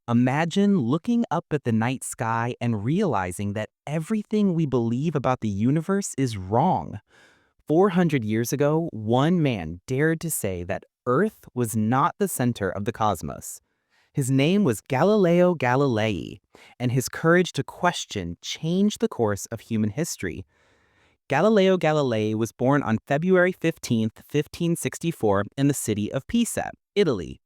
Imagine looking up at the night sky and realizing that everything we believe about the universe is wrong. 400 years ago, one man dared to say that Earth was not the center of the cosmos. His name was Galileo Galilei, and his courage to question changed the course of human history. Galileo Galilei was born on February 15th, 1564, in the city of Pisa, Italy.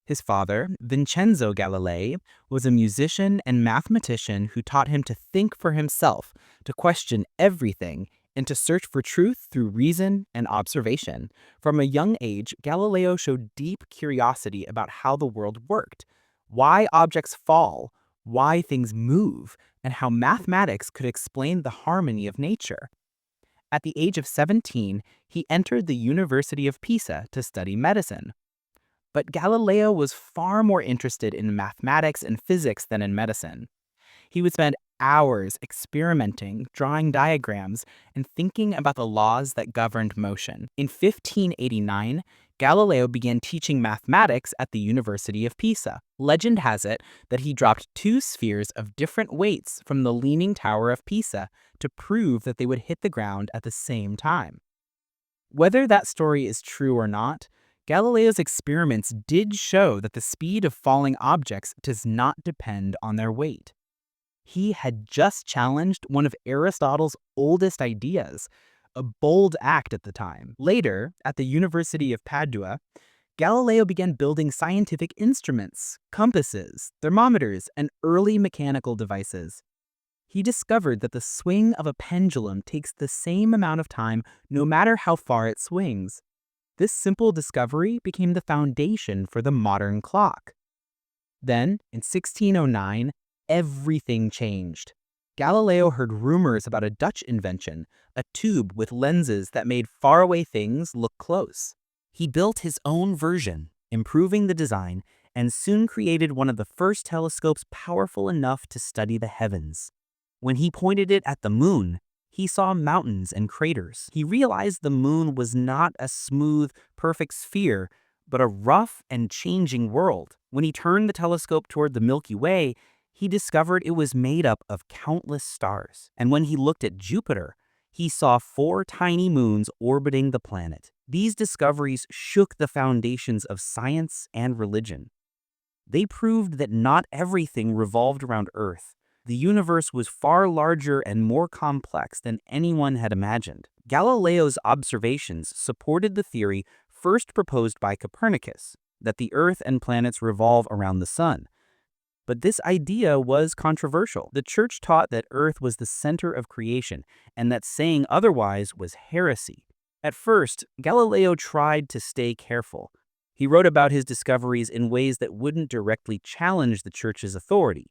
His father, Vincenzo Galilei, was a musician and mathematician who taught him to think for himself, to question everything, and to search for truth through reason and observation. From a young age, Galileo showed deep curiosity about how the world worked, why objects fall, why things move, and how mathematics could explain the harmony of nature. At the age of 17, he entered the University of Pisa to study medicine. But Galileo was far more interested in mathematics and physics than in medicine. He would spend hours experimenting, drawing diagrams, and thinking about the laws that governed motion. In 1589, Galileo began teaching mathematics at the University of Pisa. Legend has it that he dropped two spheres of different weights from the Leaning Tower of Pisa to prove that they would hit the ground at the same time. Whether that story is true or not, Galileo's experiments did show that the speed of falling objects does not depend on their weight. He had just challenged one of Aristotle's oldest ideas, a bold act at the time. Later, at the University of Padua, Galileo began building scientific instruments, compasses, thermometers, and early mechanical devices. He discovered that the swing of a pendulum takes the same amount of time no matter how far it swings. This simple discovery became the foundation for the modern clock. Then, in 1609, everything changed. Galileo heard rumors about a Dutch invention, a tube with lenses that made faraway things look close. He built his own version, improving the design, and soon created one of the first telescopes powerful enough to study the heavens. When he pointed it at the moon, he saw mountains and craters. He realized the moon was not a smooth, perfect sphere, but a rough and changing world. When he turned the telescope toward the Milky Way, he discovered it was made up of countless stars. And when he looked at Jupiter, he saw 4 tiny moons orbiting the planet. These discoveries shook the foundations of science and religion. They proved that not everything revolved around Earth. The universe was far larger and more complex than anyone had imagined. Galileo's observations supported the theory first proposed by Copernicus, that the Earth and planets revolve around the sun. But this idea was controversial. The Church taught that Earth was the center of creation, and that saying otherwise was heresy. At first, Galileo tried to stay careful. He wrote about his discoveries in ways that wouldn't directly challenge the Church's authority.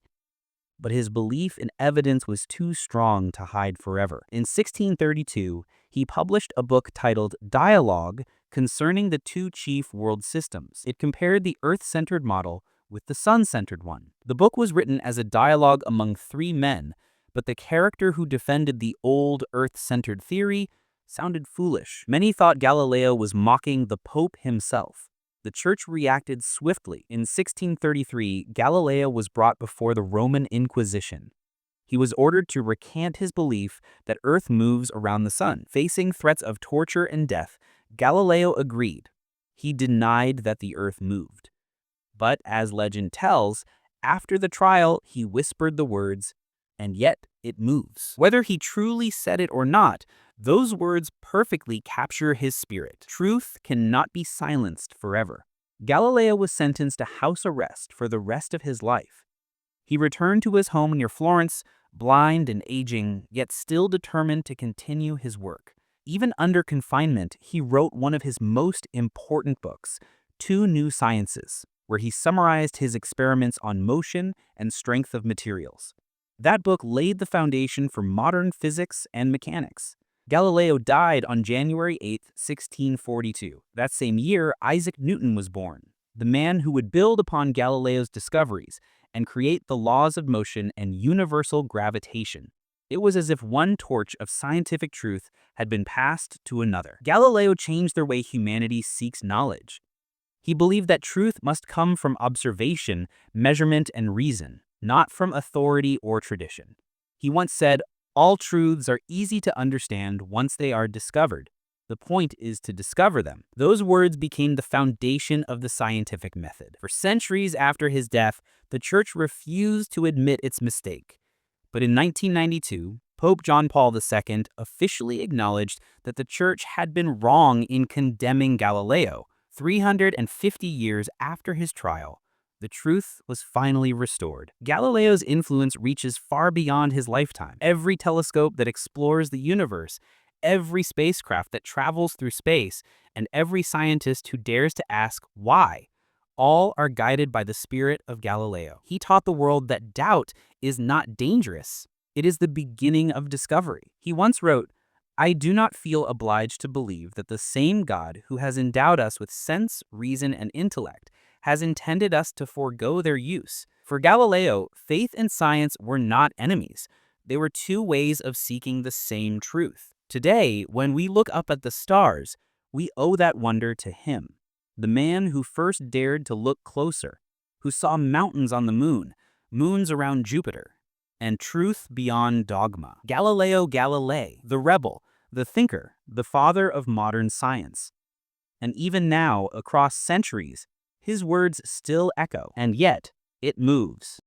But his belief in evidence was too strong to hide forever. In 1632, he published a book titled Dialogue concerning the two chief world systems. It compared the Earth-centered model with the sun-centered one. The book was written as a dialogue among 3 men, but the character who defended the old Earth-centered theory sounded foolish. Many thought Galileo was mocking the Pope himself. The Church reacted swiftly. In 1633, Galileo was brought before the Roman Inquisition. He was ordered to recant his belief that Earth moves around the sun. Facing threats of torture and death, Galileo agreed. He denied that the Earth moved. But as legend tells, after the trial, he whispered the words, "And yet it moves." Whether he truly said it or not, those words perfectly capture his spirit. Truth cannot be silenced forever. Galileo was sentenced to house arrest for the rest of his life. He returned to his home near Florence, blind and aging, yet still determined to continue his work. Even under confinement, he wrote one of his most important books, Two New Sciences, where he summarized his experiments on motion and strength of materials. That book laid the foundation for modern physics and mechanics. Galileo died on January 8, 1642. That same year, Isaac Newton was born, the man who would build upon Galileo's discoveries and create the laws of motion and universal gravitation. It was as if one torch of scientific truth had been passed to another. Galileo changed the way humanity seeks knowledge. He believed that truth must come from observation, measurement, and reason, not from authority or tradition. He once said, "All truths are easy to understand once they are discovered. The point is to discover them." Those words became the foundation of the scientific method. For centuries after his death, the Church refused to admit its mistake. But in 1992, Pope John Paul II officially acknowledged that the Church had been wrong in condemning Galileo. 350 years after his trial, the truth was finally restored. Galileo's influence reaches far beyond his lifetime. Every telescope that explores the universe, every spacecraft that travels through space, and every scientist who dares to ask why, all are guided by the spirit of Galileo. He taught the world that doubt is not dangerous. It is the beginning of discovery. He once wrote, "I do not feel obliged to believe that the same God who has endowed us with sense, reason, and intellect has intended us to forego their use." For Galileo, faith and science were not enemies. They were two ways of seeking the same truth. Today, when we look up at the stars, we owe that wonder to him, the man who first dared to look closer, who saw mountains on the moon, moons around Jupiter, and truth beyond dogma. Galileo Galilei, the rebel, the thinker, the father of modern science. And even now, across centuries, his words still echo, and yet it moves.